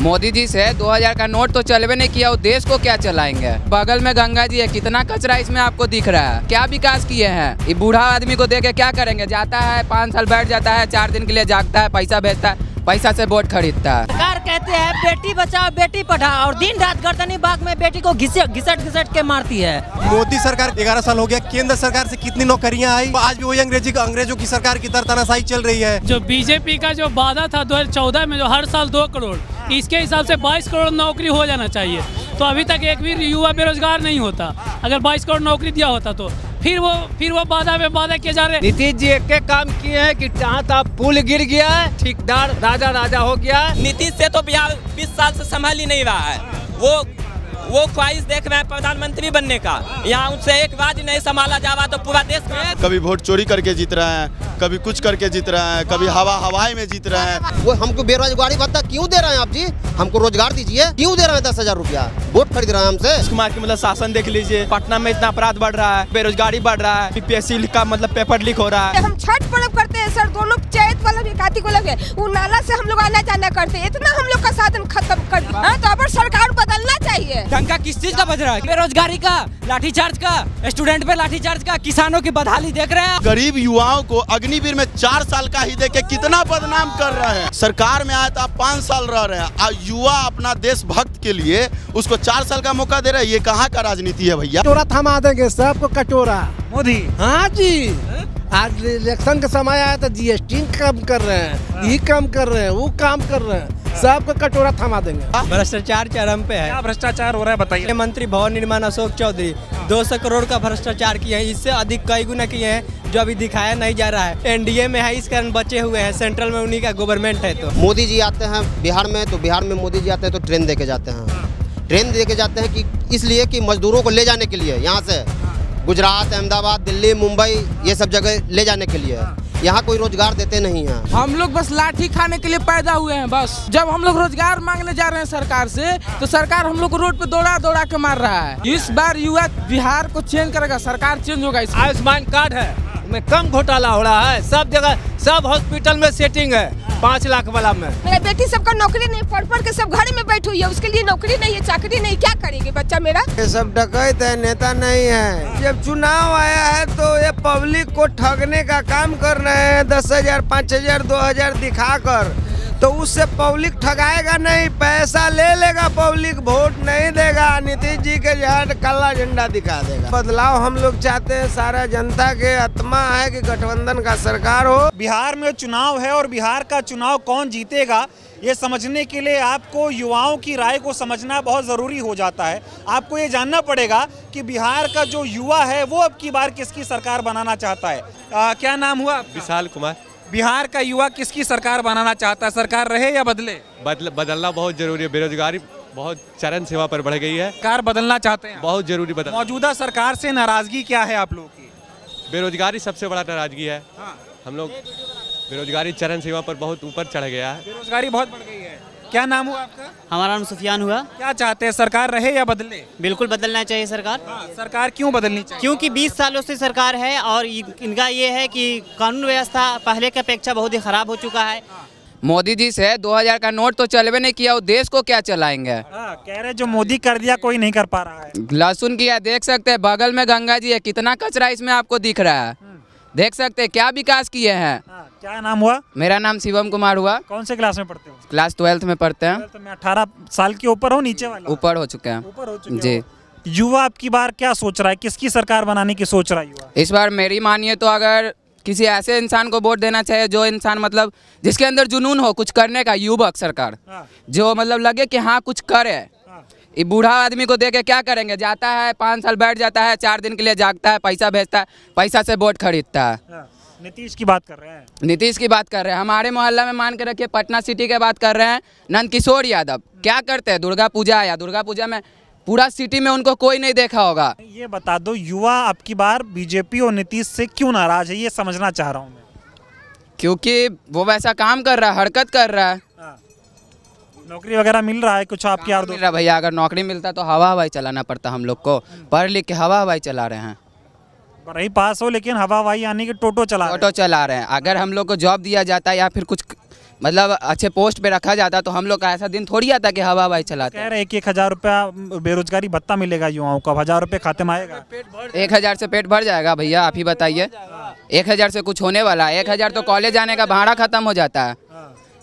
मोदी जी से 2000 का नोट तो चलवे नहीं किया, वो देश को क्या चलाएंगे। बगल में गंगा जी है, कितना कचरा इसमें आपको दिख रहा है। क्या विकास किए हैं। ये बूढ़ा आदमी को दे के क्या करेंगे। जाता है 5 साल बैठ जाता है, 4 दिन के लिए जागता है, पैसा भेजता है, पैसा से वोट खरीदता है। सरकार कहते हैं बेटी बचाओ बेटी पढ़ाओ और दिन रात गर्दनी बाग में बेटी को घिसट के मारती है। मोदी सरकार 11 साल हो गया, केंद्र सरकार से कितनी नौकरियां आई, आज भी वही अंग्रेजों की सरकार की तरह तानाशाही चल रही है। जो बीजेपी का जो वादा था 2014 में, जो हर साल 2 करोड़, इसके हिसाब से 22 करोड़ नौकरी हो जाना चाहिए। तो अभी तक एक भी युवा बेरोजगार नहीं होता। अगर 22 करोड़ नौकरी दिया होता तो फिर वो वादा किए जा रहे। नीतीश जी एक काम किए हैं कि जहाँ तक पुल गिर गया है, ठेकेदार राजा हो गया। नीतीश से तो बिहार 20 साल से संभाल ही नहीं रहा है। वो ख्वाहिश देख रहे हैं प्रधानमंत्री बनने का, यहाँ उनसे एक बात नहीं संभाला जा रहा तो पूरा देश में। कभी वोट चोरी करके जीत रहे हैं, कभी कुछ करके जीत रहे हैं, कभी हवाई में जीत रहे हैं। वो हमको बेरोजगारी भत्ता क्यों दे रहे हैं आप जी, हमको रोजगार दीजिए। क्यों दे रहे हैं 10,000 रुपया, वोट खरीद रहे हैं हमसे। कुमार की मतलब शासन देख लीजिए, पटना में इतना अपराध बढ़ रहा है, बेरोजगारी बढ़ रहा है, बीपीएससी का मतलब पेपर लीक हो रहा है। हम छठ पर्व करते हैं सर, दोनों चैत वाला भी कार्तिक वाला भी, वो नाला से हम लोग आना जाना करते हैं, इतना हम लोग का साधन खत्म कर दिया। तो अब सरकार बदलना चाहिए। डंका किस चीज का बज रहा है, बेरोजगारी का, लाठीचार्ज का, स्टूडेंट पे लाठीचार्ज का, किसानों की बदहाली देख रहे हैं। गरीब युवाओं को अग्निवीर में 4 साल का ही देके कितना बदनाम कर रहे हैं। सरकार में आया था 5 साल रह रहे हैं, युवा अपना देशभक्त के लिए उसको 4 साल का मौका दे रहे हैं। ये कहाँ का राजनीति है भैया। कटोरा थमा देंगे सबको, कटोरा मोदी। हाँ जी, आज इलेक्शन का समय आया तो जीएसटी कम कर रहे हैं, ये कम कर रहे हैं, वो काम कर रहे हैं, सबको कटोरा थमा देंगे। भ्रष्टाचार चरम पे है। क्या भ्रष्टाचार हो रहा है बताइए। मंत्री भवन निर्माण अशोक चौधरी 200 करोड़ का भ्रष्टाचार किए हैं, इससे अधिक कई गुना किए हैं जो अभी दिखाया नहीं जा रहा है। एनडीए में है, इस कारण बचे हुए हैं, सेंट्रल में उन्हीं का गवर्नमेंट है। तो मोदी जी आते हैं बिहार में, तो बिहार में मोदी जी आते हैं तो ट्रेन दे के जाते हैं। ट्रेन दे के जाते हैं कि इसलिए कि मजदूरों को ले जाने के लिए, यहाँ से गुजरात, अहमदाबाद, दिल्ली, मुंबई, ये सब जगह ले जाने के लिए। यहाँ कोई रोजगार देते नहीं हैं। हम लोग बस लाठी खाने के लिए पैदा हुए हैं। बस जब हम लोग रोजगार मांगने जा रहे हैं सरकार से, तो सरकार हम लोग को रोड पे दौड़ा के मार रहा है। इस बार युवा बिहार को चेंज करेगा, सरकार चेंज होगा। आयुष्मान कार्ड है, में कम घोटाला हो रहा है, सब जगह सब हॉस्पिटल में सेटिंग है 5 लाख वाला में। मेरा बेटी सबका नौकरी नहीं, पढ़ के सब घर में बैठी हुई है, उसके लिए नौकरी नहीं है, चाकरी नहीं, क्या करेंगे बच्चा मेरा। ये सब डकैत है, नेता नहीं है। जब चुनाव आया है तो ये पब्लिक को ठगने का काम कर रहे हैं। 10,000, 5,000, 2,000 दिखाकर, तो उससे पब्लिक ठगाएगा नहीं, पैसा ले लेगा पब्लिक, वोट नहीं देगा। नीतीश जी के जहाँ काला झंडा दिखा देगा। बदलाव हम लोग चाहते हैं, सारा जनता के आत्मा है कि गठबंधन का सरकार हो। बिहार में चुनाव है और बिहार का चुनाव कौन जीतेगा ये समझने के लिए आपको युवाओं की राय को समझना बहुत ज़रूरी हो जाता है। आपको ये जानना पड़ेगा कि बिहार का जो युवा है वो अब की बार किसकी सरकार बनाना चाहता है। क्या नाम हुआ? विशाल कुमार। बिहार का युवा किसकी सरकार बनाना चाहता है, सरकार रहे या बदले? बदलना बहुत जरूरी है, बेरोजगारी बहुत चरम सीमा पर बढ़ गई है। सरकार बदलना चाहते हैं, बहुत जरूरी बदल। मौजूदा सरकार से नाराजगी क्या है आप लोगों की? बेरोजगारी सबसे बड़ा नाराजगी है। हम लोग बेरोजगारी चरम सीमा पर बहुत ऊपर चढ़ गया है, बेरोजगारी बहुत बढ़ गई है। क्या नाम हुआ आपका? हमारा नाम सुफियान हुआ। क्या चाहते हैं, सरकार रहे या बदले? बिल्कुल बदलना चाहिए सरकार। सरकार क्यों बदलनी चाहिए? क्योंकि 20 सालों से सरकार है और इनका ये है कि कानून व्यवस्था पहले की अपेक्षा बहुत ही खराब हो चुका है। मोदी जी से 2000 का नोट तो चलवे नहीं किया, वो देश को क्या चलाएंगे। कह रहे जो मोदी कर दिया कोई नहीं कर पा रहा है। लहसुन किया, देख सकते हैं बगल में गंगा जी है, कितना कचरा इसमें आपको दिख रहा है। देख सकते हैं क्या विकास किए हैं। क्या नाम हुआ? मेरा नाम शिवम कुमार हुआ। कौन से क्लास में पढ़ते हो? क्लास 12th में पढ़ते हैं। 12th में 18 साल के ऊपर हो, नीचे वाला? ऊपर हो चुके हैं। ऊपर हो चुके जी। युवा अब की बार क्या सोच रहा है, किसकी सरकार बनाने की सोच रहा है युवा? इस बार मेरी मानिए तो अगर किसी ऐसे इंसान को वोट देना चाहिए जो इंसान मतलब जिसके अंदर जुनून हो कुछ करने का, युवक सरकार जो मतलब लगे कि हाँ कुछ करे। ये बूढ़ा आदमी को दे के क्या करेंगे। जाता है 5 साल बैठ जाता है, 4 दिन के लिए जागता है, पैसा भेजता है, पैसा से वोट खरीदता है। नीतीश की बात कर रहे हैं। नीतीश की बात कर रहे हैं। हमारे मोहल्ला में मान के रखिए पटना सिटी की बात कर रहे हैं, नंदकिशोर यादव क्या करते हैं, दुर्गा पूजा में पूरा सिटी में उनको कोई नहीं देखा होगा। ये बता दो युवा अब की बार बीजेपी और नीतीश से क्यों नाराज है, ये समझना चाह रहा हूँ मैं। क्योंकि वो वैसा काम कर रहा है, हरकत कर रहा है। नौकरी वगैरह मिल रहा है कुछ आपके यार मिल रहा भैया। अगर नौकरी मिलता तो हवा हवाई चलाना पड़ता हम लोग को, पढ़ लिख के हवा हवाई चला रहे हैं। रही पास हो लेकिन हवा हवाई आने के टोटो चला रहे हैं। अगर हम लोग को जॉब दिया जाता है या फिर कुछ मतलब अच्छे पोस्ट पे रखा जाता तो हम लोग का ऐसा दिन थोड़ी आता कि हवा हवाई चलाते। कह रहे हैं कि 1,000 रुपया बेरोजगारी भत्ता मिलेगा युवाओं को, 1,000 रुपये खाते में आएगा। 1,000 से पेट भर जाएगा भैया, आप ही बताइए। 1,000 से कुछ होने वाला है? 1,000 तो कॉलेज जाने का भाड़ा खत्म हो जाता है,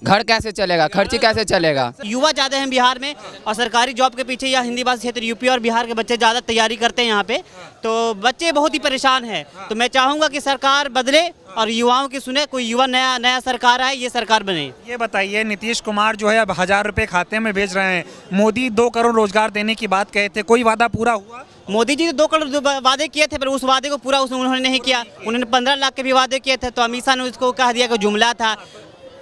घर कैसे चलेगा, खर्ची कैसे चलेगा? युवा ज़्यादा हैं बिहार में और सरकारी जॉब के पीछे या हिंदी भाषी क्षेत्र यूपी और बिहार के बच्चे ज़्यादा तैयारी करते हैं यहाँ पे, तो बच्चे बहुत ही परेशान हैं। तो मैं चाहूँगा कि सरकार बदले और युवाओं की सुने, कोई युवा नया सरकार आए, ये सरकार बने। ये बताइए, नीतीश कुमार जो है अब 1,000 रुपये खाते में भेज रहे हैं, मोदी 2 करोड़ रोजगार देने की बात कहे थे, कोई वादा पूरा हुआ? मोदी जी 2 करोड़ वादे किए थे, पर उस वादे को पूरा उन्होंने नहीं किया। उन्होंने 15 लाख के भी वादे किए थे, तो अमित शाह ने उसको कह दिया कि जुमला था।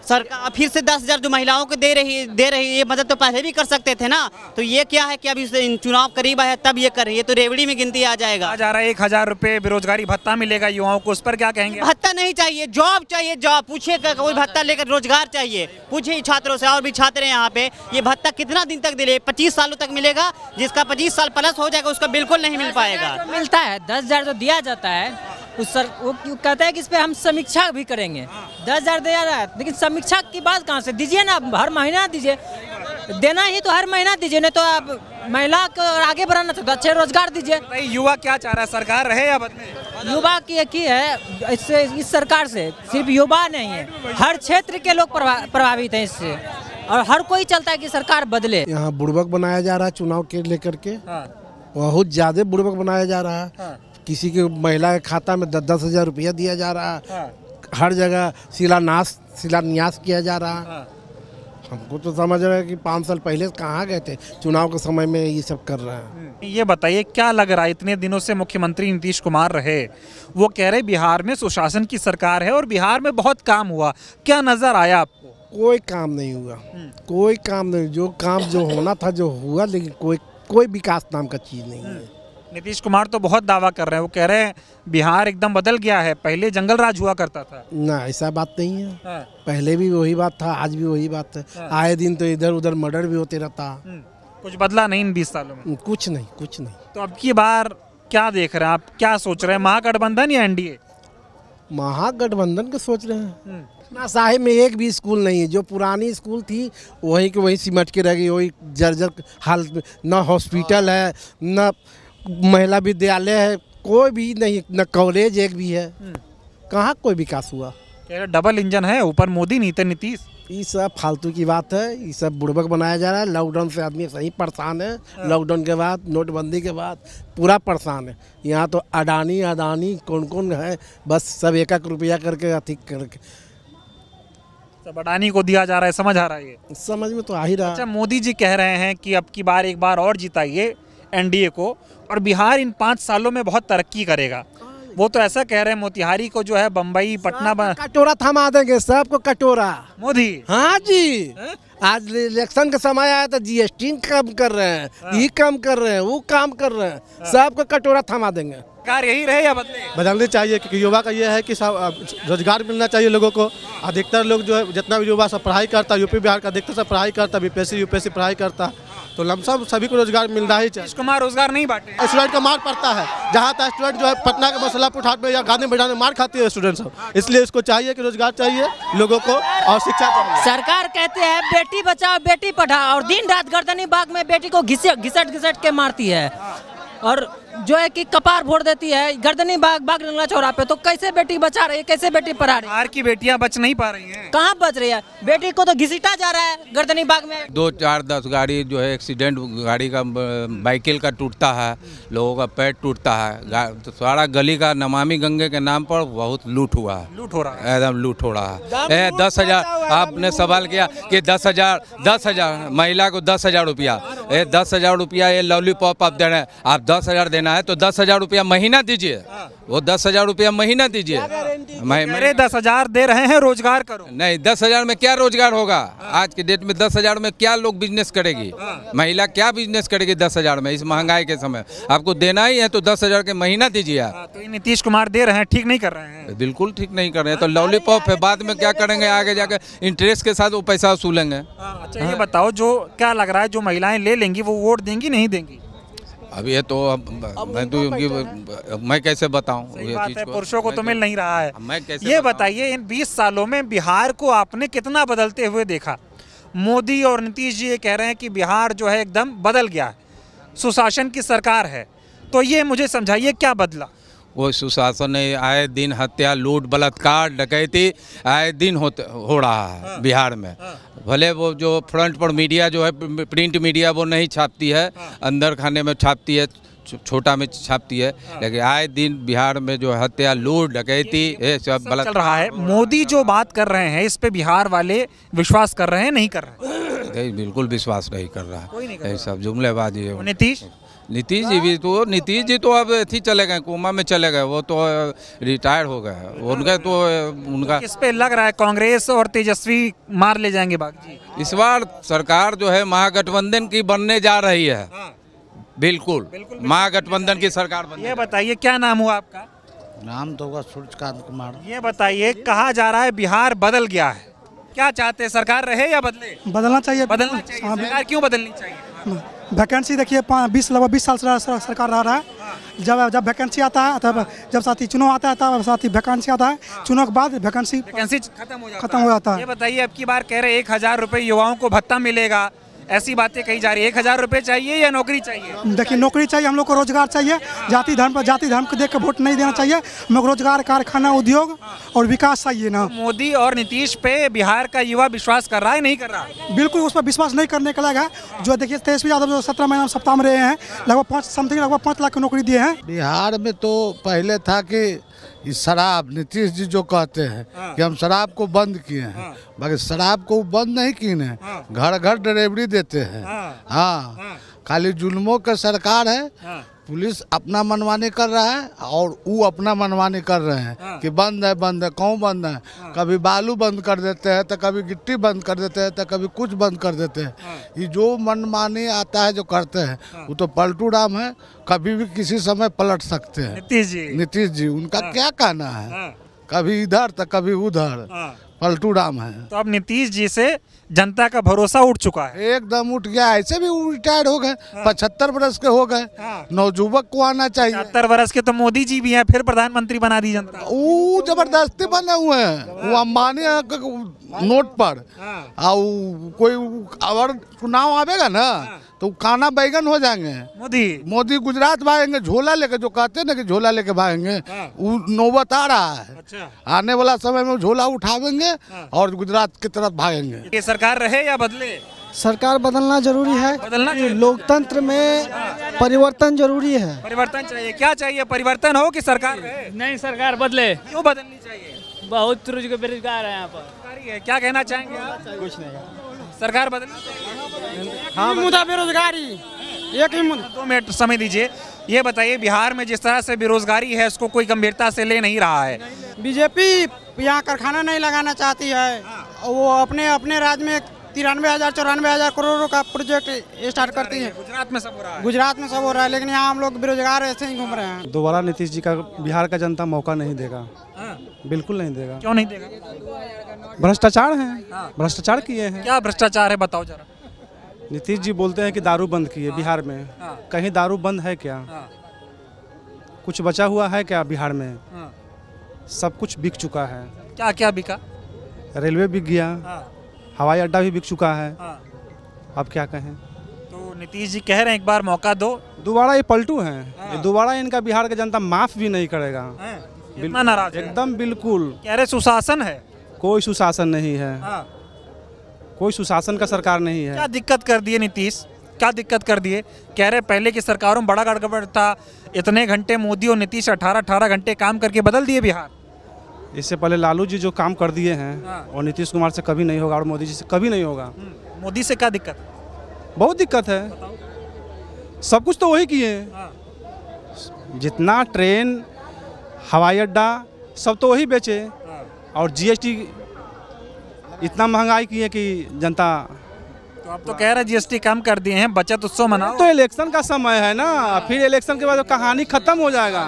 सरकार फिर से 10,000 जो महिलाओं को दे रही ये मदद तो पहले भी कर सकते थे ना। तो ये क्या है कि अभी चुनाव करीब है तब ये कर रही है, तो रेवड़ी में गिनती आ जाएगा। आ जा रहा है 1,000 रुपये बेरोजगारी भत्ता मिलेगा युवाओं को, उस पर क्या कहेंगे? भत्ता नहीं चाहिए, जॉब चाहिए, जॉब। पूछिए कोई भत्ता लेकर, रोजगार चाहिए, पूछिए छात्रों से। और भी छात्र हैं यहाँ पे, ये भत्ता कितना दिन तक दिले? 25 सालों तक मिलेगा। जिसका 25 साल प्लस हो जाएगा उसका बिल्कुल नहीं मिल पाएगा। मिलता है 10,000 जो दिया जाता है वो कहता है कि इस पे हम समीक्षा भी करेंगे। 10,000 दिया रहा है, लेकिन समीक्षा की बात कहाँ से? दीजिए ना, हर महीना दीजिए। देना ही तो हर महीना दीजिए, नहीं तो आप महिला को आगे बढ़ाना तो अच्छे रोजगार दीजिए। युवा क्या चाह रहा है, सरकार रहे या बदले? युवा की एक ही है इससे, इस सरकार से सिर्फ युवा नहीं है, हर क्षेत्र के लोग प्रभावित हैं इससे, और हर कोई चाहता है कि सरकार बदले। यहाँ बुड़बक बनाया जा रहा है चुनाव के लेकर के, बहुत ज्यादा बुड़बक बनाया जा रहा है। किसी के महिला के खाता में 10,000 रुपया दिया जा रहा है, हर जगह शिलान्यास किया जा रहा है। हमको तो समझ रहा है कि 5 साल पहले कहाँ गए थे, चुनाव के समय में ये सब कर रहे हैं। ये बताइए, क्या लग रहा है, इतने दिनों से मुख्यमंत्री नीतीश कुमार रहे, वो कह रहे बिहार में सुशासन की सरकार है और बिहार में बहुत काम हुआ, क्या नजर आया आपको? कोई काम नहीं हुआ, कोई काम नहीं। जो काम जो होना था जो हुआ, लेकिन कोई विकास नाम का चीज नहीं है। नीतीश कुमार तो बहुत दावा कर रहे हैं, वो कह रहे हैं बिहार एकदम बदल गया है, पहले जंगल राज हुआ करता था। ना, ऐसा बात नहीं है। पहले भी वही बात था, आज भी वही बात है। आए दिन तो इधर उधर मर्डर भी होते रहता। कुछ बदला नहीं इन 20 सालों में? कुछ नहीं, कुछ नहीं। तो अब की बार क्या देख रहे हैं आप, क्या सोच रहे हैं, महागठबंधन या एनडीए? महागठबंधन का सोच रहे हैं ना। साहिब में एक भी स्कूल नहीं है, जो पुरानी स्कूल थी वहीं के वहीं सिमट के रह गई, वही जर्जर हालत में। न हॉस्पिटल है, न महिला विद्यालय है, कोई भी नहीं, न कॉलेज एक भी है। कहाँ कोई विकास हुआ? डबल इंजन है, ऊपर मोदी नीचे नीतीश। ये सब फालतू की बात है, ये सब बुड़बक बनाया जा रहा है। लॉकडाउन से आदमी सही परेशान है। लॉकडाउन के बाद, नोटबंदी के बाद पूरा परेशान है। यहाँ तो अडानी कौन कौन है, बस सब 1-1 रुपया करके अधिक करके सब अडानी को दिया जा रहा है। समझ आ रहा है? ये समझ में तो आ ही रहा है। अच्छा, मोदी जी कह रहे हैं कि अब की बार एक बार और जिताइए एनडीए को, और बिहार इन 5 सालों में बहुत तरक्की करेगा। वो तो ऐसा कह रहे हैं, मोतिहारी को जो है बम्बई पटना कटोरा थमा देंगे, सबको कटोरा। मोदी? हाँ जी। आज इलेक्शन का समय आया तो जीएसटी कम कर रहे हैं, ये कम कर रहे हैं, वो काम कर रहे हैं, सबको कटोरा थमा देंगे। सरकार यही रहे या बदले? बदलनी चाहिए, क्योंकि युवा का ये है कि रोजगार मिलना चाहिए लोगों को। अधिकतर लोग जो है, जितना भी युवा सब पढ़ाई करता है, यूपी बिहार का अधिकतर सब पढ़ाई करता है, बीपीएससी यूपीएससी पढ़ाई करता है, तो लमसम सभी को रोजगार मिलना ही चाहिए। कुमार रोजगार नहीं बांटे, स्टूडेंट का मार पड़ता है। जहाँ तक स्टूडेंट जो है पटना के मसलापुर हाट में या गांधी मैदान में मार खाती है स्टूडेंट सब, इसलिए इसको चाहिए कि रोजगार चाहिए लोगों को और शिक्षा चाहिए। सरकार कहते हैं बेटी बचाओ बेटी पढ़ाओ, और दिन रात गर्दनी बाग में बेटी को घिसट के मारती है, और जो है कि कपार फोड़ देती है गर्दनी बाग रंगला चौरा पे। तो कैसे बेटी बचा रही है, कैसे बेटी पढ़ा रही है? बिहार की बेटियां बच नहीं पा रही हैं। कहाँ बच रही है? बेटी को तो घिसीटा जा रहा है गर्दनी बाग में। 2, 4, 10 गाड़ी जो है एक्सीडेंट, गाड़ी का बाइकिल का टूटता है, लोगों का पैर टूटता है। तो सारा गली का नमामि गंगे के नाम पर बहुत लूट हुआ है, लूट हो रहा है, एकदम लूट हो रहा है। 10,000 आपने सवाल किया कि 10,000 महिला को 10,000 रुपया, 10,000 रुपया ये लॉलीपॉप आप दे रहे हैं। आप 10,000 देना है तो 10,000 रुपया महीना दीजिए, वो 10,000 रुपया महीना दीजिए। मेरे 10,000 दे रहे हैं, रोजगार करो। नहीं, 10,000 में क्या रोजगार होगा? आज के डेट में 10,000 में क्या लोग बिजनेस करेगी? महिला क्या बिजनेस करेगी 10,000 में? इस महंगाई के समय आपको देना ही है तो 10,000 के महीना दीजिए आप। तो नीतीश कुमार दे रहे हैं, ठीक नहीं कर रहे हैं? बिल्कुल ठीक नहीं कर रहे हैं। तो लॉलीपॉप है, बाद में क्या करेंगे? आगे जाकर इंटरेस्ट के साथ वो पैसा वसूलेंगे। अच्छा, ये बताओ, जो क्या लग रहा है, जो महिलाएं ले लेंगी वो वोट देंगी नहीं देंगी? अब ये तो मैं कैसे बताऊं ये चीज को? पुरुषों को तो मिल नहीं रहा है। मैं कैसे ये बताइए, इन 20 सालों में बिहार को आपने कितना बदलते हुए देखा? मोदी और नीतीश जी ये कह रहे हैं कि बिहार जो है एकदम बदल गया है, सुशासन की सरकार है, तो ये मुझे समझाइए क्या बदला? वो सुशासन नहीं, आए दिन हत्या, लूट, बलात्कार, डकैती आए दिन हो रहा है बिहार में। भले वो जो फ्रंट पर मीडिया जो है, प्रिंट मीडिया वो नहीं छापती है, अंदर खाने में छापती है, छोटा में छापती है, लेकिन आए दिन बिहार में जो हत्या, लूट, डकैती ये सब चल रहा है। मोदी जो बात कर रहे हैं इस पे बिहार वाले विश्वास कर रहे हैं, नहीं कर रहे हैं? बिल्कुल विश्वास नहीं कर रहा है, ये सब जुमलेबाजी है। नीतीश जी तो अब ऐसे चले गए, कोमा में चले गए, वो तो रिटायर हो गए। उनका किस पे लग रहा है कांग्रेस और तेजस्वी मार ले जाएंगे बागी? इस बार सरकार जो है महागठबंधन की बनने जा रही है। बिल्कुल महागठबंधन की सरकार बनने। ये बताइए क्या नाम हुआ आपका? नाम तो होगा सूर्यकांत कुमार। ये बताइए, कहा जा रहा है बिहार बदल गया है, क्या चाहते हैं, सरकार रहे या बदले? बदलना चाहिए। बदलना चाहिए। सरकार क्यों बदलनी चाहिए? वैकेंसी देखिए 20 साल से सरकार रह रहा है। जब वैकेंसी आता है, तब जब साथी चुनाव आता है, तब साथी वैकेंसी आता है, चुनाव के बाद वैकेंसी खत्म हो जाता है। ये बताइए, अब की बार कह रहे 1000 रुपये युवाओं को भत्ता मिलेगा, ऐसी बातें कही जा रही है। 1000 रुपये चाहिए या नौकरी चाहिए? देखिए नौकरी चाहिए, हम लोग को रोजगार चाहिए। जाति धर्म को देख कर वोट नहीं देना चाहिए। हम लोग रोजगार, कारखाना, उद्योग और विकास चाहिए ना। मोदी और नीतीश पे बिहार का युवा विश्वास कर रहा है, नहीं कर रहा? बिल्कुल उस पर विश्वास नहीं करने का लगा। जो देखिए तेजस्वी यादव जो 17 महीना सप्ताह में रहे हैं, लगभग 5 लाख की नौकरी दिए हैं। बिहार में तो पहले था कि शराब, नीतीश जी जो कहते हैं कि हम शराब को बंद किए हैं, मगर शराब को बंद नहीं किए हैं, घर घर डिलीवरी देते हैं। हाँ, खाली जुल्मों का सरकार है। पुलिस अपना मनमानी कर रहा है और वो अपना मनमानी कर रहे हैं कि बंद है, बंद है। कौन बंद है? कभी बालू बंद कर देते हैं, तो कभी गिट्टी बंद कर देते हैं, तो कभी कुछ बंद कर देते हैं। ये जो मनमानी आता है, जो करते हैं, वो तो पलटू राम है, कभी भी किसी समय पलट सकते हैं। नीतीश जी उनका क्या कहना है? कभी इधर तो कभी उधर, पलटू राम है। तो अब नीतीश जी से जनता का भरोसा उठ चुका है, एकदम उठ गया। ऐसे भी रिटायर्ड हो गए, 75 वर्ष के हो गए। नौजुवक को आना चाहिए। 75 वर्ष के तो मोदी जी भी हैं, फिर प्रधानमंत्री बना दी जनता। वो जबरदस्ती बने हुए हैं, वो अंबानी नोट पर। और कोई अगर चुनाव आवेगा ना तो खाना बैगन हो जाएंगे। मोदी गुजरात भागेंगे झोला लेके, जो कहते हैं ना कि झोला लेके भागेंगे, वो नौबत आ रहा है। आने वाला समय में झोला उठावेंगे और गुजरात की तरफ भागेंगे। ये सरकार रहे या बदले? सरकार बदलना जरूरी है। बदलना चाहिए। लोकतंत्र में परिवर्तन जरूरी है। परिवर्तन चाहिए। क्या चाहिए? परिवर्तन हो कि सरकार रहे? नहीं, सरकार बदले। क्यों बदलनी चाहिए? बहुत बेरोजगार है यहाँ पर। क्या कहना चाहेंगे आप? कुछ नहीं, सरकार बदलनी चाहिए। हाँ, मुद्दा बेरोजगारी, एक ही मुद्दा। 2 मिनट समय दीजिए। ये बताइए, बिहार में जिस तरह से बेरोजगारी है, उसको कोई गंभीरता से ले नहीं रहा है। बीजेपी यहाँ कारखाना नहीं लगाना चाहती है। वो अपने राज्य में 93,000-94,000 करोड़ का प्रोजेक्ट स्टार्ट करती है। गुजरात में सब हो रहा है। गुजरात में सब हो रहा है, लेकिन यहाँ हम लोग बेरोजगार ऐसे ही घूम रहे हैं। दोबारा नीतीश जी का बिहार का जनता मौका नहीं देगा। बिल्कुल नहीं देगा। क्यों नहीं देगा? भ्रष्टाचार है, भ्रष्टाचार किए हैं। क्या भ्रष्टाचार है, बताओ जरा। नीतीश जी बोलते हैं कि दारू बंद किए बिहार में। कहीं दारू बंद है क्या? कुछ बचा हुआ है क्या बिहार में? सब कुछ बिक चुका है। क्या क्या बिका? रेलवे बिक गया, हवाई अड्डा भी बिक चुका है। अब क्या कहें? तो नीतीश जी कह रहे हैं एक बार मौका दो। दोबारा ये पलटू हैं, ये दोबारा इनका बिहार का जनता माफ भी नहीं करेगा। इतना नाराज है? एकदम बिल्कुल। कह रहे सुशासन है। कोई सुशासन नहीं है। कोई सुशासन का सरकार नहीं है। क्या दिक्कत कर दिए नीतीश? क्या दिक्कत कर दिए? कह रहे पहले की सरकारों में बड़ा गड़बड़ था, इतने घंटे मोदी और नीतीश 18 घंटे काम करके बदल दिए बिहार। इससे पहले लालू जी जो काम कर दिए हैं और नीतीश कुमार से कभी नहीं होगा और मोदी जी से कभी नहीं होगा। मोदी से क्या दिक्कत? बहुत दिक्कत है। सब कुछ तो वही किए हैं, जितना ट्रेन, हवाई अड्डा सब तो वही बेचे। और जीएसटी इतना महंगाई की है कि जनता। तो अब तो कह रहे जीएसटी कम कर दिए हैं, बचत उत्सव मनाओ। तो इलेक्शन का समय है ना, फिर इलेक्शन के बाद कहानी खत्म हो जाएगा।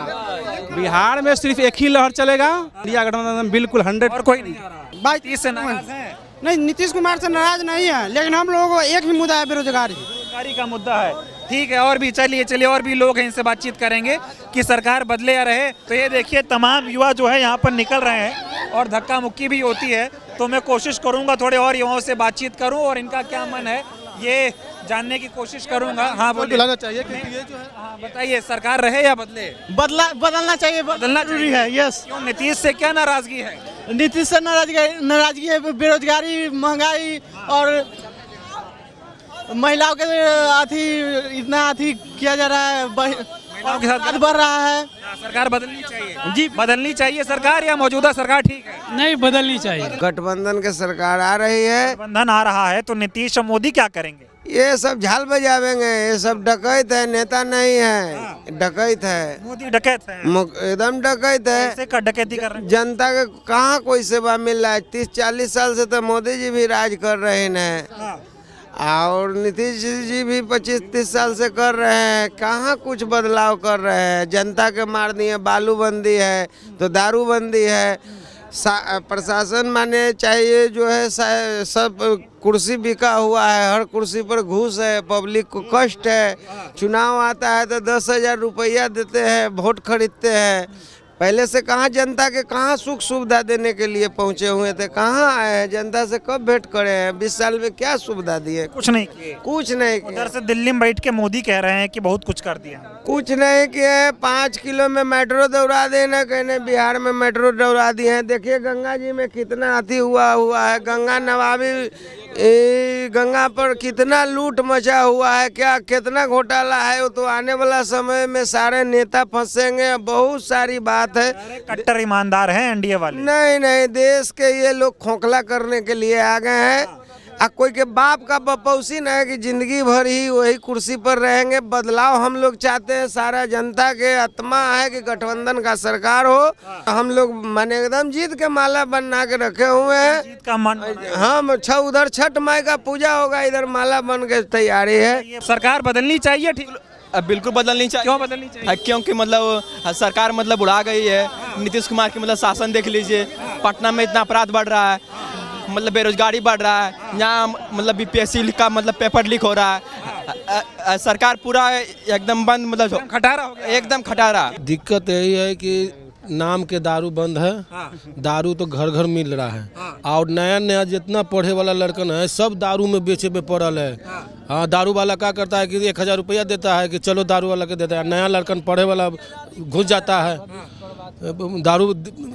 बिहार में सिर्फ एक ही लहर चलेगा, इंडिया गठबंधन बिल्कुल 100। और कोई नहीं आ रहा। नीतीश से नाराज है? नहीं, नीतीश कुमार से नाराज नहीं है, लेकिन हम लोगों को एक ही मुद्दा है, बेरोजगारी। बेरोजगारी का मुद्दा है। ठीक है, और भी चलिए और भी लोग हैं, इनसे बातचीत करेंगे कि सरकार बदले या रहे। तो ये देखिए तमाम युवा जो है यहाँ पर निकल रहे हैं और धक्का मुक्की भी होती है। तो मैं कोशिश करूँगा थोड़े और युवाओं से बातचीत करूँ और इनका क्या मन है ये जानने की कोशिश करूँगा। हाँ बुलाना चाहिए क्योंकि ये जो है। हाँ बताइए, सरकार रहे या बदले? बदलना चाहिए, बदलना जरूरी है। यस। क्यों, नीतीश से क्या नाराजगी है? नीतीश से नाराजगी है, बेरोजगारी, महंगाई और महिलाओं के इतना किया जा रहा है, महिलाओं के साथ बढ़ रहा है। सरकार बदलनी चाहिए जी, बदलनी चाहिए सरकार या मौजूदा सरकार ठीक है? नहीं, बदलनी चाहिए। गठबंधन की सरकार आ रही है, गठबंधन आ रहा है तो नीतीश और मोदी क्या करेंगे? ये सब झाल बजावेंगे, ये सब डकैत है, नेता नहीं है, डकैत है। मोदी डकैत है, एकदम डकैत है। कैसे का डकैती कर रहे हैं? जनता के कहाँ कोई सेवा मिल रहा है? 30-40 साल से तो मोदी जी भी राज कर रहे हैं और नीतीश जी भी 25-30 साल से कर रहे हैं, कहाँ कुछ बदलाव कर रहे हैं। जनता के मार दिए, बालूबंदी है तो दारूबंदी है, प्रशासन माने चाहिए जो है सब कुर्सी बिका हुआ है, हर कुर्सी पर घूस है, पब्लिक को कष्ट है। चुनाव आता है तो 10,000 रुपया देते हैं, वोट खरीदते हैं। पहले से कहाँ जनता के कहाँ सुख सुविधा देने के लिए पहुँचे हुए थे, कहाँ आए हैं? जनता से कब भेंट करे हैं? 20 साल में क्या सुविधा दिए? कुछ नहीं किए, कुछ नहीं किए। उधर से दिल्ली में बैठ के मोदी कह रहे हैं कि बहुत कुछ कर दिया, कुछ नहीं किए। 5 किलो में मेट्रो दौड़ा देना, कहने बिहार में मेट्रो दौड़ा दिए हैं। देखिए गंगा जी में कितना अति हुआ है, गंगा नवाबी गंगा पर कितना लूट मचा हुआ है, क्या कितना घोटाला है। वो तो आने वाला समय में सारे नेता फंसेंगे, बहुत सारी बात है। कट्टर ईमानदार हैं एनडीए वाले। नहीं, देश के ये लोग खोखला करने के लिए आ गए हैं। कोई के बाप का बपौसी न है कि जिंदगी भर ही वही कुर्सी पर रहेंगे। बदलाव हम लोग चाहते हैं, सारा जनता के आत्मा है कि गठबंधन का सरकार हो। हम लोग माने एकदम जीत के माला बना के रखे हुए हैं। जीत का मन, हम उधर छठ माई का पूजा होगा, इधर माला बन के तैयारी है। सरकार बदलनी चाहिए, ठीक? बिल्कुल बदलनी चाहिए। क्यों बदलनी चाहिए? क्योंकि मतलब सरकार मतलब उड़ा गई है। नीतीश कुमार की मतलब शासन देख लीजिए, पटना में इतना अपराध बढ़ रहा है, मतलब बेरोजगारी बढ़ रहा है, यहाँ मतलब बीपीएससी का मतलब पेपर लीक हो रहा है। सरकार पूरा एकदम बंद, मतलब खटारा हो गया, एकदम खटारा। दिक्कत यही है कि नाम के दारू बंद है, दारू तो घर घर मिल रहा है और नया जितना पढ़े वाला लड़कन है सब दारू में बेचे पे पड़ल है। हाँ, दारू वाला क्या करता है कि 1,000 रुपया देता है कि चलो दारू वाला के देता है, नया लड़कन पढ़े वाला घुस जाता है। दारू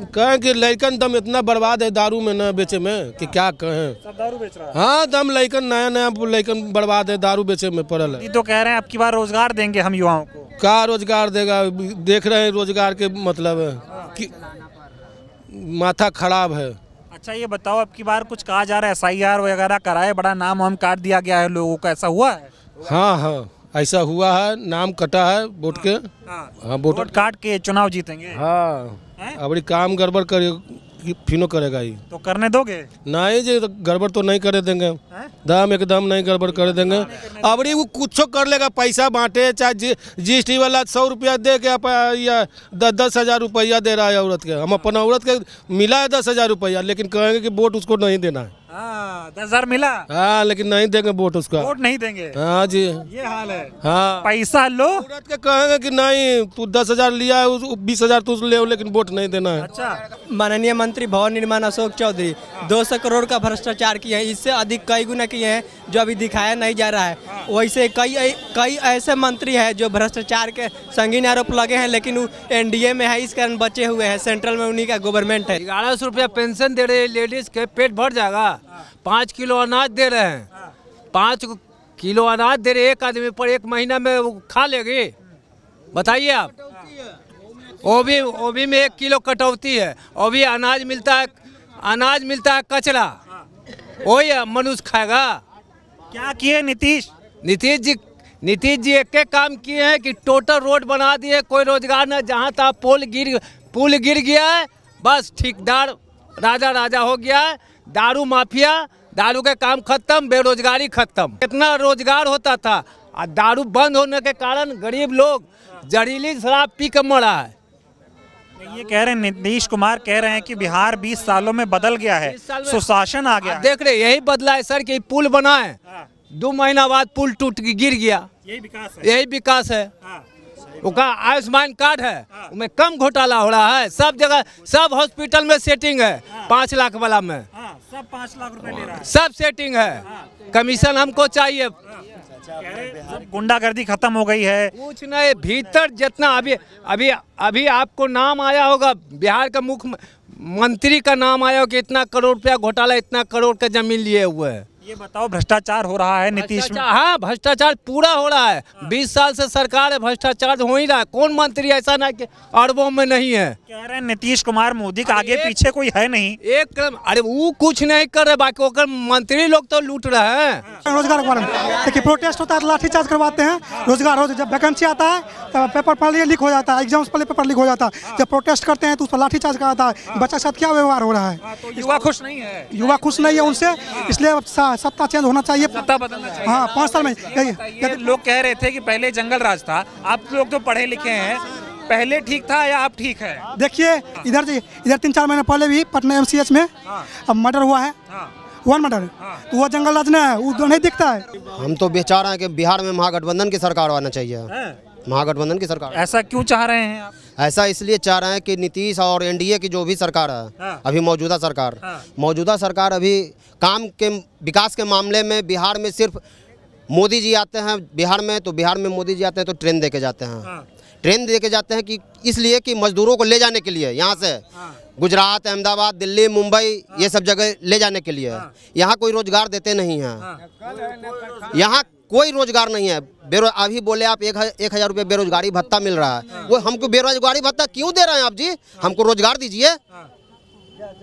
कहें कि लड़कन दम इतना बर्बाद है दारू में न बेचे में कि क्या कहें। सब दारू बेच रहा है। हाँ, दम लड़कन नया लड़कन बर्बाद है, दारू बेचे में पड़ल है। तो कह रहे हैं अब की बार रोजगार देंगे हम युवाओं को। क्या रोजगार देगा? देख रहे हैं रोजगार के मतलब कि माथा खराब है। अच्छा ये बताओ, अब की बार कुछ कहा जा रहा है SIR वगैरह कराए, बड़ा नाम वाम काट दिया गया है लोगों का, ऐसा हुआ है? हाँ, ऐसा हुआ है, नाम कटा है वोट के। हाँ, वोट काट के चुनाव जीतेंगे। हाँ, अब काम गड़बड़ करे फिनो करेगा ही। तो करने दोगे? नहीं जी, गड़बड़ तो नहीं करे देंगे, दम एकदम नहीं गड़बड़ कर देंगे। अब वो कुछ कर लेगा, पैसा बांटे, चाहे GST वाला 100 रुपया दे के या 10,000 रुपया दे रहा है औरत के। हम अपन औरत के मिला है 10,000 रुपया, लेकिन कहेंगे कि वोट उसको नहीं देना है। 10,000 मिला। हाँ, लेकिन नहीं देंगे वोट उसका। वोट नहीं देंगे। हाँ जी, ये हाल है। हाँ, पैसा लो, औरत के कहेंगे कि नहीं तू 10,000 लिया है, 20,000 तू ले, लेकिन वोट नहीं देना है। अच्छा। माननीय मंत्री भवन निर्माण अशोक चौधरी 200 करोड़ का भ्रष्टाचार किए हैं, इससे अधिक कई गुना किए हैं जो अभी दिखाया नहीं जा रहा है। वैसे कई ऐसे मंत्री हैं जो भ्रष्टाचार के संगीन आरोप लगे हैं, लेकिन वो एनडीए में है, इस कारण बचे हुए हैं। सेंट्रल में उन्हीं का गवर्नमेंट है। 1100 रुपया पेंशन दे रहे हैं लेडीज के, पेट भर जाएगा। 5 किलो अनाज दे रहे हैं, 5 किलो अनाज दे रहे, एक आदमी पर 1 महीना में वो खा लेगी? बताइए आप। वो भी में 1 किलो कटौती है, और भी अनाज मिलता है कचरा, वही मनुष्य खाएगा। क्या किए नीतीश जी एक काम किए हैं कि टोटल रोड बना दिए, कोई रोजगार न, जहाँ तक पुल गिर गया है, बस ठेकेदार राजा हो गया है। दारू माफिया, दारू के काम खत्म, बेरोजगारी खत्म। कितना रोजगार होता था, और दारू बंद होने के कारण गरीब लोग जहरीली शराब पी के मरा है। ये कह रहे हैं, नीतीश कुमार कह रहे हैं कि बिहार 20 सालों में बदल गया है, सुशासन आ गया। देख रहे यही बदला है सर कि पुल बना है, 2 महीना बाद पुल टूट गिर गया। यही विकास है। यही विकास है। उसका आयुष्मान कार्ड है, उसमें कम घोटाला हो रहा है। सब जगह सब हॉस्पिटल में सेटिंग है। 5 लाख वाला में सब 5 लाख रुपए ले रहा है। सब सेटिंग है। कमीशन हमको चाहिए। गुंडागर्दी खत्म हो गई है। कुछ नहीं, भीतर जितना अभी आपको नाम आया होगा, बिहार का मुख्यमंत्री का नाम आया होगा कि इतना करोड़ रुपया घोटाला, इतना करोड़ का जमीन लिए हुए है। ये बताओ, भ्रष्टाचार हो रहा है नीतीश में? हाँ, भ्रष्टाचार पूरा हो रहा है। 20 साल से सरकार है, भ्रष्टाचार हो ही रहा है। कौन मंत्री ऐसा ना कि अरबों में नहीं है। कह रहे हैं नीतीश कुमार मोदी का आगे पीछे कोई है नहीं। एक अरे वो कुछ नहीं कर रहे, बाकी ओकर मंत्री लोग तो लूट रहे हैं। रोजगार के बारे में देखिए, प्रोटेस्ट होता है, लाठीचार्ज करवाते हैं। रोजगार हो, जब वैकेंसी आता है तो पेपर पहले लीक हो जाता है, एग्जाम्स पहले पेपर लीक हो जाता है। जब प्रोटेस्ट करते हैं तो उस पर लाठीचार्ज कराता है। बच्चा के साथ क्या व्यवहार हो रहा है? तो युवा खुश नहीं है। युवा खुश नहीं है उनसे, इसलिए सत्ता चेंज होना चाहिए। सत्ता बदलना चाहिए। हाँ, 5 साल में ये लोग कह रहे थे कि पहले जंगल राज था। आप लोग तो पढ़े लिखे हैं, पहले ठीक था या अब ठीक है? देखिए, इधर 3-4 महीने पहले भी पटना MCH में अब मर्डर हुआ है। 1 मर्डर, तो वो जंगल राज नहीं है, वो नहीं दिखता है। हम तो चाह रहे हैं कि बिहार में महागठबंधन की सरकार आना चाहिए। महागठबंधन की सरकार। ऐसा क्यों चाह रहे हैं आप? ऐसा इसलिए चाह रहे हैं कि नीतीश और NDA की जो भी सरकार है, अभी मौजूदा सरकार अभी काम के विकास के मामले में बिहार में सिर्फ मोदी जी आते हैं बिहार में, तो बिहार में मोदी जी आते हैं तो ट्रेन दे के जाते हैं। ट्रेन दे के जाते हैं कि इसलिए कि मजदूरों को ले जाने के लिए, यहाँ से गुजरात, अहमदाबाद, दिल्ली, मुंबई, ये सब जगह ले जाने के लिए। यहाँ कोई रोजगार देते नहीं हैं। यहाँ कोई रोजगार नहीं है। अभी बोले आप 1,000 रुपये बेरोजगारी भत्ता मिल रहा है। वो हमको बेरोजगारी भत्ता क्यों दे रहे हैं आप जी? हमको रोजगार दीजिए,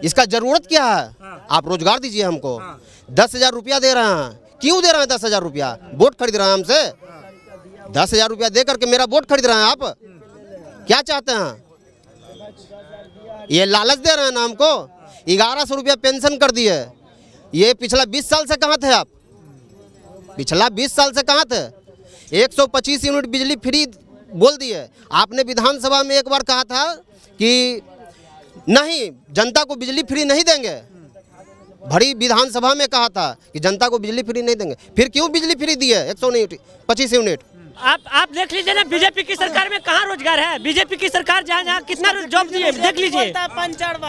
इसका जरूरत क्या है? आप रोजगार दीजिए हमको। 10,000 रुपया दे रहे हैं, क्यों दे रहे हैं 10,000 रुपया? वोट खरीद रहे हैं हमसे? 10,000 रुपया दे करके मेरा वोट खरीद रहे हैं आप? क्या चाहते हैं? ये लालच दे रहे हैं ना हमको। 1100 रुपया पेंशन कर दिए। ये पिछला 20 साल से कहाँ थे आप? पिछला 20 साल से कहाँ थे? 125 यूनिट बिजली फ्री बोल दिए। आपने विधानसभा में एक बार कहा था कि नहीं, जनता को बिजली फ्री नहीं देंगे। भरी विधानसभा में कहा था कि जनता को बिजली फ्री नहीं देंगे। फिर क्यों बिजली फ्री दिए 125 यूनिट? आप देख लीजिए ना, बीजेपी की सरकार में कहाँ रोजगार है? बीजेपी की सरकार जहाँ कितना जॉब दिए, देख लीजिए।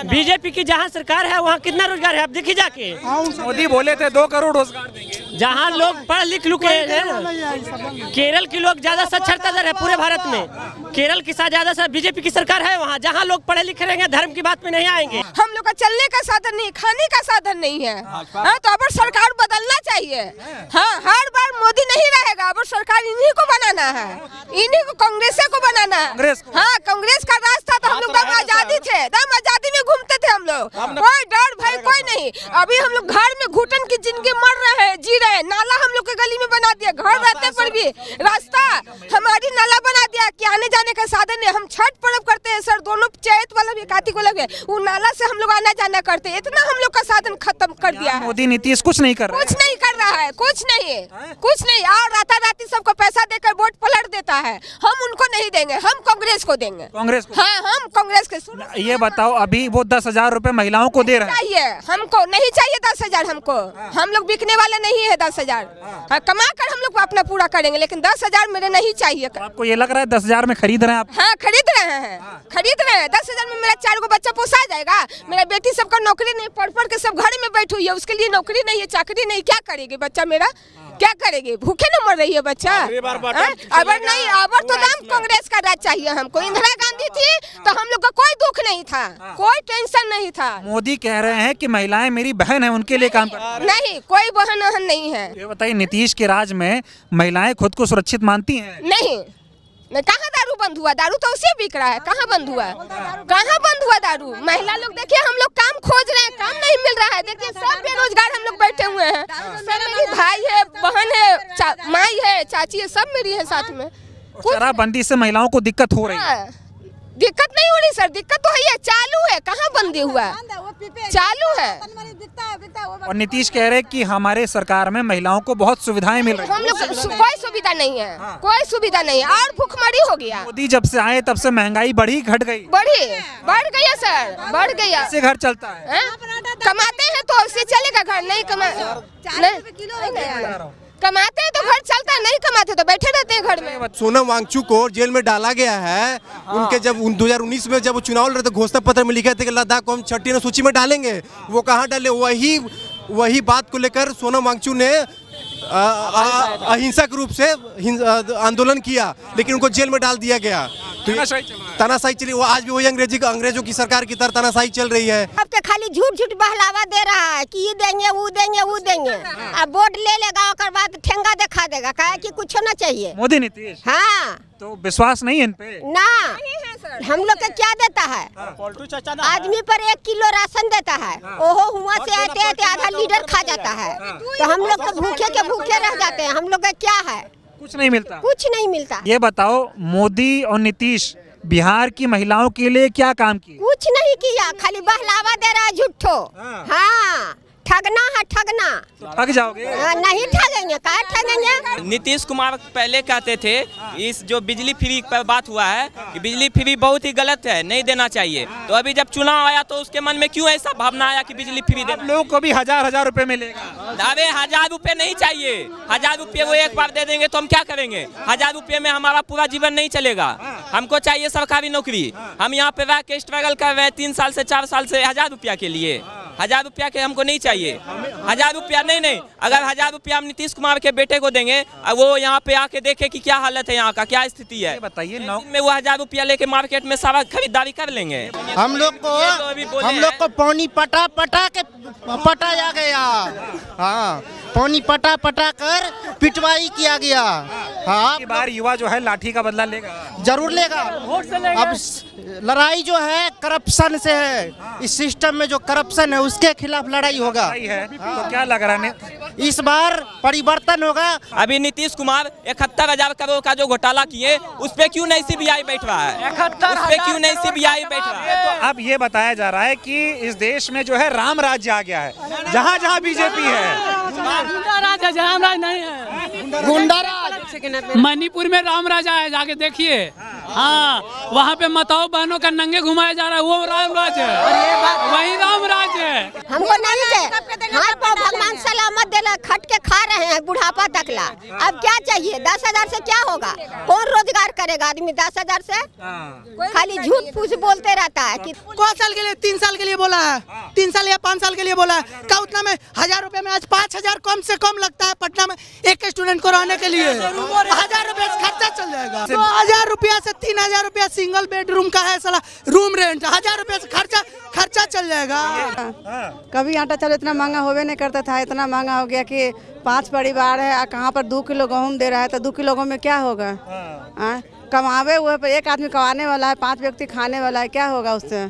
बीजेपी की जहाँ सरकार है वहाँ कितना रोजगार है, आप देखिए जाके। मोदी बोले थे 2 करोड़ रोजगार देंगे। जहाँ लोग पढ़ लिख लुके हैं, केरल के लोग ज्यादा साक्षरता दर है पूरे भारत में। केरल के साथ ज्यादा बीजेपी की सरकार है वहाँ, जहाँ लोग पढ़े लिखे रहेंगे, धर्म की बात में नहीं आएंगे। हम लोग का चलने का साधन नहीं, खाने का साधन नहीं है। तो अब सरकार बदलना चाहिए। हाँ, हर बार मोदी नहीं रहेगा, अब सरकार इन्हीं को बनाना है, इन्हीं को, कांग्रेस को बनाना है। हाँ, कांग्रेस का राज था तो हम लोग दम आजादी थे, दम आजादी में घूमते थे हम लोग। कोई डर भय कोई नहीं। अभी हम लोग घर में घुटन की जिंदगी मर रहे हैं, जी रहे हैं। नाला हम लोग के गली में बना दिया, घर रहते पर भी रास्ता हमारी नाला बना दिया कि आने जाने का साधन है। हम छठ पर्व करते हैं सर, दोनों चैत वाला भी कार्तिक वाला भी, वो नाला से हम लोग आना जाना करते हैं। इतना हम लोग का साधन खत्म कर दिया है। मोदी नीतीश कुछ नहीं कर रहा है। कुछ नहीं कर रहा है, कुछ नहीं। और राता-राती सबको पैसा देकर वोट पलट देता है। हम उनको नहीं देंगे, हम कांग्रेस को देंगे। कांग्रेस को? हाँ, हम कांग्रेस के। ये बताओ, अभी वो 10,000 रुपए महिलाओं को दे रहे हैं। चाहिए हमको, नहीं चाहिए 10,000 हमको। हम लोग बिकने वाले नहीं है 10,000। कमा कर हम लोग अपना पूरा करेंगे, लेकिन 10,000 मेरे नहीं चाहिए। आपको ये लग रहा है 10,000 में खरीद रहे हैं आप? हाँ, खरीद रहे हैं। 10,000 में मेरा 4 बच्चा पोसा जाएगा। मेरा बेटी सबका नौकरी नहीं, पढ़ के सब घर में बैठी हुई है, उसके लिए नौकरी नहीं है, चाकरी नहीं। क्या करेगी बच्चा मेरा, क्या करेगी? भूखे न मर रही है बच्चा। अबर नहीं, अबर तो दाम कांग्रेस का राज चाहिए हमको। इंदिरा गांधी थी तो हम लोग का कोई दुख नहीं था, कोई टेंशन नहीं था। मोदी कह रहे हैं कि महिलाएं मेरी बहन है, उनके लिए काम कर। नहीं, कोई बहन नहीं है। ये बताइए, नीतीश के राज में महिलाएं खुद को सुरक्षित मानती हैं? नहीं। कहाँ दारू बंद हुआ? दारू तो उसे बिक रहा है। कहाँ बंद हुआ? कहाँ बंद हुआ दारू? महिला लोग देखिए, हम लोग काम खोज रहे हैं, काम नहीं मिल रहा है। देखिए, सब बेरोजगार हम लोग बैठे हुए हैं। सब मेरी भाई है, बहन है, माई है, चाची है, सब मेरी है साथ में। शराबबंदी से महिलाओं को दिक्कत हो रही है? दिक्कत नहीं हो रही सर, दिक्कत तो है, चालू है। कहाँ बंदी हुआ? चालू है। और नीतीश कह रहे कि हमारे सरकार में महिलाओं को बहुत सुविधाएं मिल रही हैं। हम लोग कोई सुविधा नहीं है, कोई सुविधा नहीं है, और भूखमरी हो गया। मोदी जब से आए तब से महंगाई बढ़ी घट गई? बढ़ गई है सर, बढ़ गया। कैसे घर चलता है? कमाते हैं तो उससे चलेगा घर, नहीं कमा कमाते हैं तो घर चलता है, नहीं कमाते तो बैठे रहते हैं घर में। सोनम वांगचुक को जेल में डाला गया है। उनके जब 2019 में जब वो चुनाव लड़ रहे थे, घोषणा पत्र में लिखे थे कि लद्दाख को हम छठी सूची में डालेंगे। वो कहाँ डाले? वही बात को लेकर सोनम वांगचुक ने अहिंसक रूप से आंदोलन किया, लेकिन उनको जेल में डाल दिया गया। तो तानाशाही चली, वो आज भी वही अंग्रेजों की सरकार की तरह तानाशाही चल रही है। अब तो खाली झूठ बहलावा दे रहा है कि ये देंगे वो देंगे वो देंगे। अब वोट ले लेगा और बाद ठेंगा दिखा देगा, कहे कि कुछ होना चाहिए। मोदी नीतीश, हाँ तो विश्वास नहीं है इन पे ना। हम लोग को क्या देता है? आदमी पर 1 किलो राशन देता है, ओहो हुआ से आते आते आधा लीटर खा जाता है। तो हम लोग तो भूखे के भूखे रह जाते हैं। हम लोग का क्या है? कुछ नहीं मिलता, कुछ नहीं मिलता। ये बताओ, मोदी और नीतीश बिहार की महिलाओं के लिए क्या काम किए? कुछ नहीं किया, खाली बहलावा दे रहा है झूठो। हाँ, ठगना है ठगना। तो ठग जाओगे? नहीं ठगेंगे, क्या ठगेंगे? नीतीश कुमार पहले कहते थे इस जो बिजली फ्री पर बात हुआ है कि बिजली फ्री बहुत ही गलत है, नहीं देना चाहिए। तो अभी जब चुनाव आया तो उसके मन में क्यों ऐसा भावना आया कि बिजली फ्री देना? लोगों को भी 1000 रुपए मिलेगा। अरे 1000 रुपए नहीं चाहिए। 1000 रुपए वो एक बार दे देंगे तो हम क्या करेंगे? 1000 रुपए में हमारा पूरा जीवन नहीं चलेगा। हमको चाहिए सरकारी नौकरी। हम यहाँ पे रह के स्ट्रगल कर रहे हैं 3 साल से 4 साल से 1000 रुपया के लिए। 1000 रुपया के हमको नहीं चाहिए। 1000 रुपया नहीं। अगर 1000 रुपया हम नीतीश कुमार के बेटे को देंगे, वो यहाँ पे आके देखे कि क्या हालत है, यहाँ का क्या स्थिति है, बताइए। में वो 1000 रुपया लेके मार्केट में सारा खरीदारी कर लेंगे। हम लोग को पानी पटा के पटाया गया। हाँ, पानी पटा कर पिटवाई किया गया। हाँ, इस बार युवा जो है लाठी का बदला लेगा, जरूर लेगा। अब लड़ाई जो है करप्शन से है। इस सिस्टम में जो करप्शन है उसके खिलाफ लड़ाई होगा। तो क्या लग रहा है इस बार परिवर्तन होगा? अभी नीतीश कुमार 71,000 करोड़ का जो घोटाला किए, उस पे क्यों नहीं सीबीआई बैठ रहा है? उस पे क्यों नहीं सीबीआई बैठ रहा है? तो अब ये बताया जा रहा है कि इस देश में जो है राम राज्य आ गया है। जहाँ बीजेपी है गुंडा राज है, राम राज नहीं है। गुंडा राज। मणिपुर में राम राजा है, जाके देखिए। हाँ, वहाँ पे माताओं बहनों का नंगे घुमाया जा रहा है, वो राम राज है, वही राम राज है। हमको नहीं दे, हाथ पर भगवान सलामत देला, खट के खा रहे हैं बुढ़ापा तकला। अब क्या चाहिए? 10,000 से क्या होगा? कौन रोजगार करेगा आदमी 10,000 से? खाली झूठ फूस बोलते रहता है कि कौन साल के लिए 3 साल के लिए बोला है, 3 साल या 5 साल के लिए बोला है। क्या उतना में 1000 रुपए में आज 5000 कम से कम लगता है पटना में एक स्टूडेंट को रहने के लिए। 1000 रुपए खर्चा चल जाएगा। 2000 रुपया से 3000 रुपया सिंगल बेडरूम का है साला रूम रेंट। 1000 रुपया से खर्चा चल जाएगा। कभी आटा चावल इतना महंगा होवे नहीं करता था, इतना महंगा हो गया कि 5 परिवार है, कहाँ पर 2 किलो गेहूँ दे रहा है, तो 2 किलो गेहूँ में क्या होगा? कमावे हुए पर एक आदमी कमाने वाला है, 5 व्यक्ति खाने वाला है, क्या होगा उससे?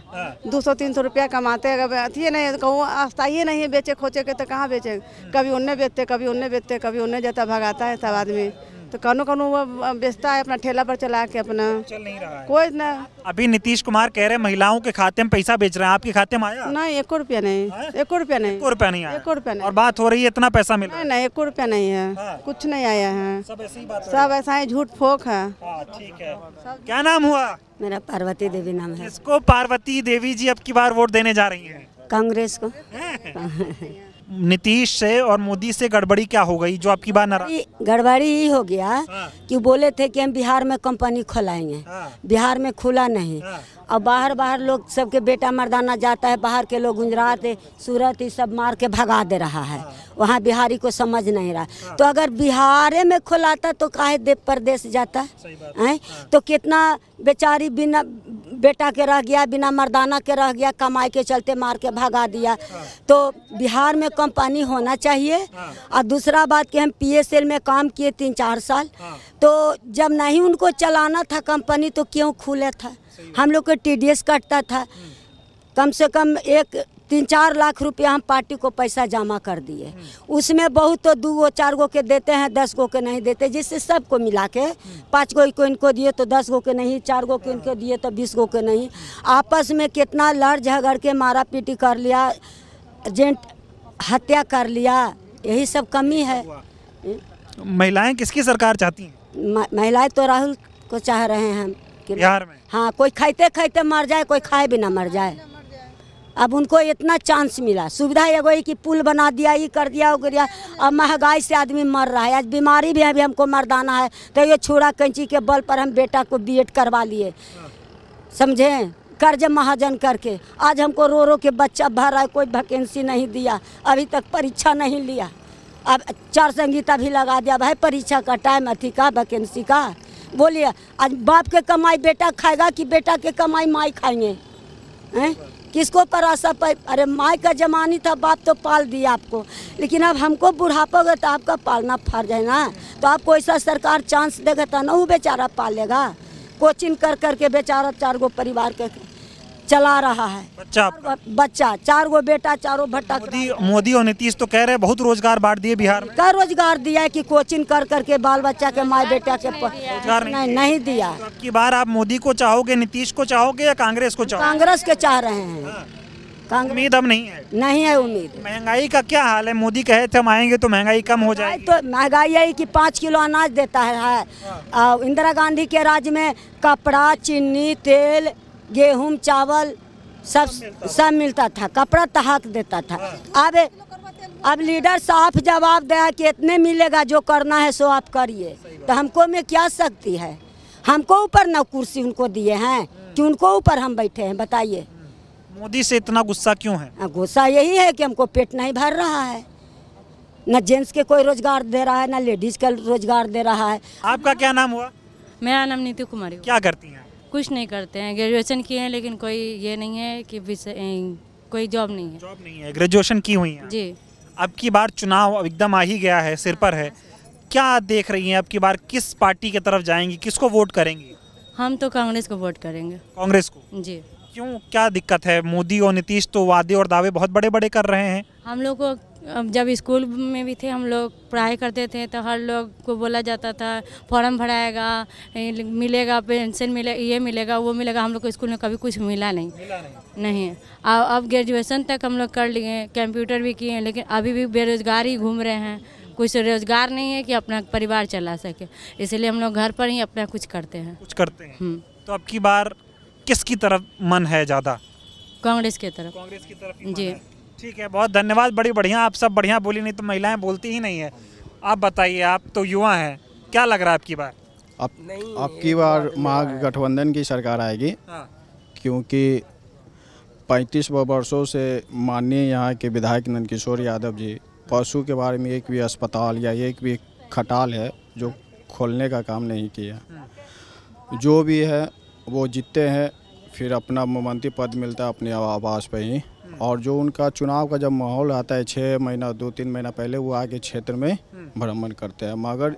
200-300 रुपया कमाते, अगर अथी नहीं कहूँ आस्ताई नहीं है बेचे खोचे के, तो कहाँ बेचे? कभी उन्ने बेचते, कभी उन्ने बेचते, कभी उन्ने जाता भगाता है सब आदमी। तो कौनो वो बेचता है अपना ठेला पर चला के अपना, चल नहीं रहा है कोई ना। अभी नीतीश कुमार कह रहे महिलाओं के खाते में पैसा बेच रहे हैं, आपके खाते में आया? नहीं, 1 रुपया नहीं, 1 रुपया नहीं, 1 रुपया नहीं आया। 1 रुपया नहीं। और बात हो रही है इतना पैसा मिल रहा है? नहीं, 1 रुपया नहीं है। कुछ नहीं आया है, सब ऐसी बात, सब ऐसा ही झूठ फोक है। ठीक है। क्या नाम हुआ? मेरा पार्वती देवी नाम है। इसको पार्वती देवी जी अब की बार वोट देने जा रही है कांग्रेस को। नीतीश से और मोदी से गड़बड़ी क्या हो गई जो आपकी बात नाराज? गड़बड़ी ही हो गया कि बोले थे कि हम बिहार में कंपनी खोलाएंगे, बिहार में खुला नहीं। और बाहर लोग सबके बेटा मर्दाना जाता है, बाहर के लोग गुजरात सूरत ये सब मार के भगा दे रहा है, वहाँ बिहारी को समझ नहीं रहा। तो अगर बिहार में खोलाता तो काहे देव प्रदेश जाता है? तो कितना बेचारी बिना बेटा के रह गया, बिना मर्दाना के रह गया, कमाई के चलते मार के भगा दिया। तो बिहार में कंपनी होना चाहिए। और दूसरा बात कि हम PSL में काम किए 3-4 साल, तो जब नहीं उनको चलाना था कंपनी तो क्यों खुले था? हम लोग को TDS कटता था, कम से कम 3-4 लाख रुपया हम पार्टी को पैसा जमा कर दिए। उसमें बहुत तो 2-4 गो के देते हैं, 10 गो के नहीं देते, जिससे सबको मिला के 5 गो को इनको दिए तो 10 गो के नहीं, 4 गो के इनको दिए तो 20 गो के नहीं। आपस में कितना लड़ झगड़ के मारा पीटी कर लिया, एजेंट हत्या कर लिया, यही सब कमी है। महिलाएं किसकी सरकार चाहती हैं? महिलाएं तो राहुल को चाह रहे हैं हम बिहार में। हाँ, कोई खाते खाते मर जाए, कोई खाए भी ना मर जाए। अब उनको इतना चांस मिला, सुविधा एगो है कि पुल बना दिया, ये कर दिया, वो कर दिया। अब महंगाई से आदमी मर रहा है, आज बीमारी भी अभी हमको मर्दाना है, तो ये छुरा कैंची के बल पर हम बेटा को बीएड करवा लिए, समझे, कर्ज महाजन करके। आज हमको रो रो के बच्चा भर रहा है, कोई वैकेंसी नहीं दिया, अभी तक परीक्षा नहीं लिया। अब 4 संगीता भी लगा दिया, भाई परीक्षा का टाइम अथी का वैकेंसी का, बोलिए आज बाप के कमाई बेटा खाएगा कि बेटा के कमाई माई खाएंगे हैं? किसको पर आशा पर? अरे माई का जमानी था, बाप तो पाल दिया आपको, लेकिन अब हमको बुढ़ापा होगा तो आपका पालना फर्ज है ना। तो आपको ऐसा सरकार चांस देगा तो ना वो बेचारा पालेगा। कोचिंग कर करके बेचारा 4 गो परिवार के चला रहा है, बच्चा 4 गो बेटा, 4 भट्टा। मोदी और नीतीश तो कह रहे हैं बहुत रोजगार बांट दिए बिहार में। क्या रोजगार दिया है कि कोचिंग कर करके बाल बच्चा के माँ बेटा के रोजगार नहीं दिया। तो अब की बार आप मोदी को चाहोगे, नीतीश को चाहोगे या कांग्रेस को चाहोगे? कांग्रेस के चाह रहे हैं। उम्मीद अब नहीं है? नहीं है उम्मीद। महंगाई का क्या हाल है? मोदी कहे थे हम आएंगे तो महंगाई कम हो जाएगी। तो महंगाई है कि 5 किलो अनाज देता है। इंदिरा गांधी के राज में कपड़ा, चीनी, तेल, गेहूं, चावल सब मिलता था, कपड़ा तहक देता था। अब लीडर साफ जवाब दिया कि इतने मिलेगा, जो करना है सो आप करिए। तो हमको में क्या शक्ति है? हमको ऊपर न कुर्सी उनको दिए हैं कि उनको ऊपर हम बैठे हैं, बताइए। मोदी से इतना गुस्सा क्यों है? गुस्सा यही है कि हमको पेट नहीं भर रहा है, न जेंट्स के कोई रोजगार दे रहा है, न लेडीज का रोजगार दे रहा है। आपका क्या नाम हुआ? मेरा नाम नीतू कुमारी। क्या करती हैं? कुछ नहीं करते हैं, ग्रेजुएशन किए हैं, लेकिन कोई ये नहीं है कि कोई जॉब नहीं है। जॉब नहीं है, ग्रेजुएशन की हुई है जी। अब की बार चुनाव एकदम आ ही गया है, सिर पर है, क्या देख रही हैं अब की बार किस पार्टी की तरफ जाएंगी, किसको वोट करेंगी? हम तो कांग्रेस को वोट करेंगे। कांग्रेस को? जी। क्यों, क्या दिक्कत है? मोदी और नीतीश तो वादे और दावे बहुत बड़े बड़े कर रहे हैं। हम लोग को जब स्कूल में भी थे, हम लोग पढ़ाई करते थे, तो हर लोग को बोला जाता था फॉर्म भराएगा, मिलेगा पेंशन, मिलेगा, ये मिलेगा, वो मिलेगा। हम लोग को स्कूल में कभी कुछ मिला नहीं। अब ग्रेजुएशन तक हम लोग कर लिए, कंप्यूटर भी किए हैं, लेकिन अभी भी बेरोजगार ही घूम रहे हैं। कुछ रोजगार नहीं है कि अपना परिवार चला सके, इसलिए हम लोग घर पर ही अपना कुछ करते हैं। तो अब की बार किसकी तरफ मन है ज़्यादा? कांग्रेस की तरफ। कांग्रेस की तरफ जी। ठीक है, बहुत धन्यवाद, बड़ी बढ़िया, आप सब बढ़िया बोली, नहीं तो महिलाएं बोलती ही नहीं है। आप बताइए, आप तो युवा हैं, क्या लग रहा है आपकी बार? आपकी बार महागठबंधन की सरकार आएगी। क्योंकि 35 वर्षों से माननीय यहाँ के विधायक नंदकिशोर यादव जी पशु के बारे में एक भी अस्पताल या एक भी खटाल है जो खोलने का काम नहीं किया। जो भी है वो जीतते हैं, फिर अपना मंत्री पद मिलता है अपने आवास पे ही। और जो उनका चुनाव का जब माहौल आता है 6 महीना 2-3 महीना पहले वो आके क्षेत्र में भ्रमण करते हैं। मगर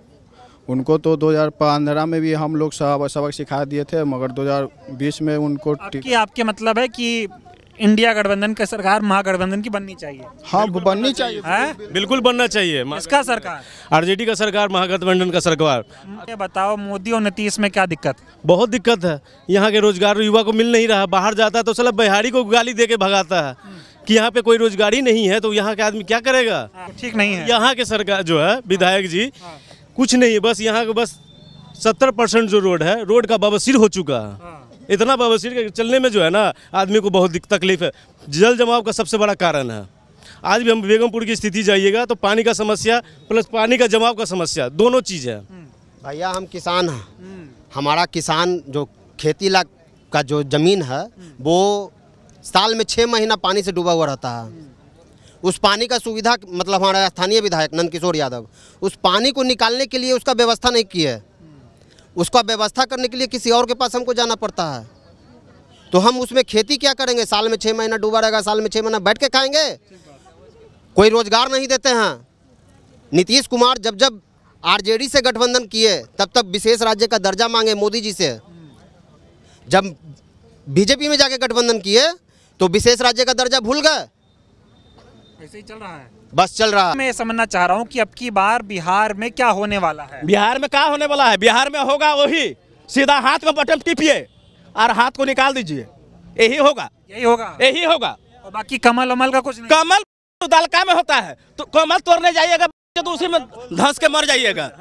उनको तो 2015 में भी हम लोग सबक सिखा दिए थे, मगर 2020 में उनको आपके मतलब है कि इंडिया गठबंधन का सरकार महागठबंधन की बननी चाहिए? हाँ, बननी चाहिए, बिल्कुल बनना चाहिए। इसका सरकार आरजेडी का सरकार, महागठबंधन का सरकार। ये बताओ, मोदी और नीतीश में क्या दिक्कत? बहुत दिक्कत है, यहाँ के रोजगार युवा को मिल नहीं रहा। बाहर जाता है तो साला बिहारी को गाली दे के भगाता है कि यहाँ पे कोई रोजगारी नहीं है, तो यहाँ के आदमी क्या करेगा? ठीक नहीं है। यहाँ के सरकार जो है विधायक जी कुछ नहीं है, बस यहाँ के बस 70% जो रोड है, रोड का बवासीर हो चुका है। इतना बवासीर के चलने में जो है ना आदमी को बहुत तकलीफ है। जल जमाव का सबसे बड़ा कारण है। आज भी हम बेगमपुर की स्थिति जाइएगा तो पानी का समस्या प्लस पानी का जमाव का समस्या, दोनों चीज़ है। भैया हम किसान हैं, हमारा किसान जो खेती का जो ज़मीन है वो साल में 6 महीना पानी से डूबा हुआ रहता है। उस पानी का सुविधा मतलब हमारा स्थानीय विधायक नंदकिशोर यादव उस पानी को निकालने के लिए उसका व्यवस्था नहीं की है। उसका व्यवस्था करने के लिए किसी और के पास हमको जाना पड़ता है। तो हम उसमें खेती क्या करेंगे? साल में 6 महीना डूबा रहेगा, साल में 6 महीना बैठ के खाएंगे? कोई रोजगार नहीं देते हैं। नीतीश कुमार जब आरजेडी से गठबंधन किए तब विशेष राज्य का दर्जा मांगे मोदी जी से। जब बीजेपी में जाके गठबंधन किए तो विशेष राज्य का दर्जा भूल गए। ऐसे ही चल रहा है, बस चल रहा है। मैं ये समझना चाह रहा हूँ कि अब की बार बिहार में क्या होने वाला है? बिहार में क्या होने वाला है? बिहार में होगा वही, सीधा हाथ में बटन टिपिए और हाथ को निकाल दीजिए, यही होगा। यही होगा। और बाकी कमल वमल का कुछ नहीं। कमल तो दालका में होता है, तो कमल तोड़ने जाइएगा तो उसी में धंस के मर जाइएगा।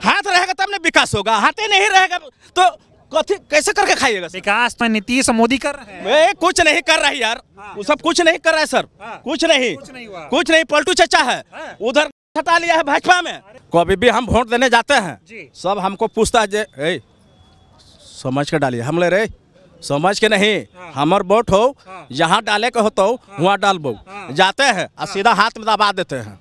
हाथ रहेगा तब ना विकास होगा, हाथ ही नहीं रहेगा तो कथी कैसे करके खाइएगा? विकास में नीतीश मोदी कर रहे हैं। कुछ नहीं कर रहा है यार, वो सब कुछ नहीं कर रहा है सर, कुछ नहीं। पलटू चचा है उधर हटा लिया है भाजपा में। कभी भी हम वोट देने जाते हैं सब हमको पूछता है समझ के डालिए, हम ले रहे समझ के नहीं, हमार वोट हो जहाँ डाले के हो तो वहाँ डालबो, जाते हैं और सीधा हाथ में दबा देते हैं।